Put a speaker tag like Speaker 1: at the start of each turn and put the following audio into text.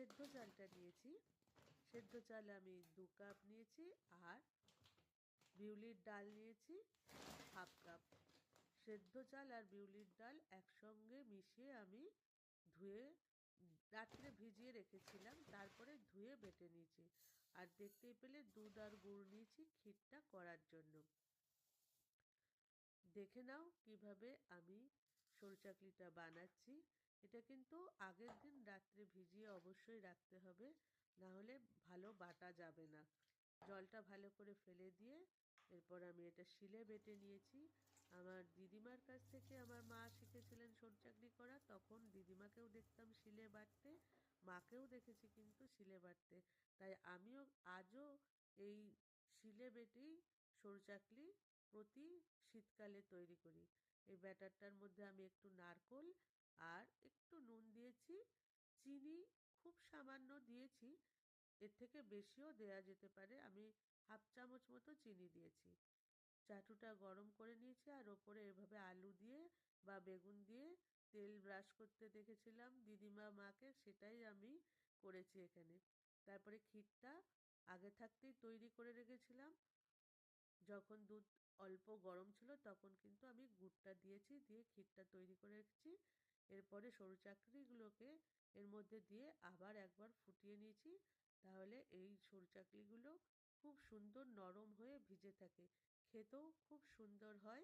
Speaker 1: সেদ্ধ চালটা নিয়েছি। সেদ্ধ চাল আমি 2 কাপ নিয়েছি আর বিউলির ডাল নিয়েছি হাফ কাপ। সেদ্ধ চাল আর বিউলির ডাল একসঙ্গে মিশিয়ে আমি ধুয়ে রাত্রে ভিজিয়ে রেখেছিলাম, তারপরে ধুয়ে বেটে নিয়েছি। আর দেখতেই পেলে দুধ আর গুড় নিয়েছি ক্ষীরটা করার জন্য। দেখে নাও কিভাবে আমি সরু চাকলিটা বানাচ্ছি। এটা কিন্তু আগের দিন রাত্রে ভিজিয়ে অবশ্যই রাখতে হবে, না হলে ভালো বাটা যাবে না। জলটা ভালো করে ফেলে দিয়ে এরপর আমি এটা শিলে বেটে নিয়েছি। আমার দিদিমার কাছ থেকে আমার মা শিখেছিলেন সরু চাকলি করা, তখন দিদিমাকেও দেখতাম শিলে বাটতে, মাকেও দেখেছি কিন্তু শিলে বাটতে। তাই আমিও আজও এই শিলে বেটেই সরু চাকলি প্রতি শীতকালে তৈরি করি। এই ব্যাটারটার মধ্যে আমি একটু নারকোল আর একটু নুন দিয়েছি, চিনি খুব সামান্য দিয়েছি, এর থেকে বেশিও দেয়া যেতে পারে। আমি হাফ চামচ মতো চিনি দিয়েছি। চাটুটা গরম করে নিয়েছি আর ওপরে এভাবে আলু দিয়ে বা বেগুন দিয়ে তেল ব্রাশ করতে দেখেছিলাম দিদিমা মাকে, সেটাই আমি করেছি এখানে। তারপরে ক্ষীরটা আগে থাকতেই তৈরি করে রেখেছিলাম। যখন দুধ অল্প গরম ছিল তখন কিন্তু আমি গুড়টা দিয়েছি, দিয়ে ক্ষীরটা তৈরি করে রেখেছি। এরপরে সরু চাকলিগুলোকে এর মধ্যে দিয়ে আবার একবার ফুটিয়ে নিয়েছি। তাহলে এই সরু চাকলিগুলো খুব সুন্দর নরম হয়ে ভিজে থাকে, খেতেও খুব সুন্দর হয়।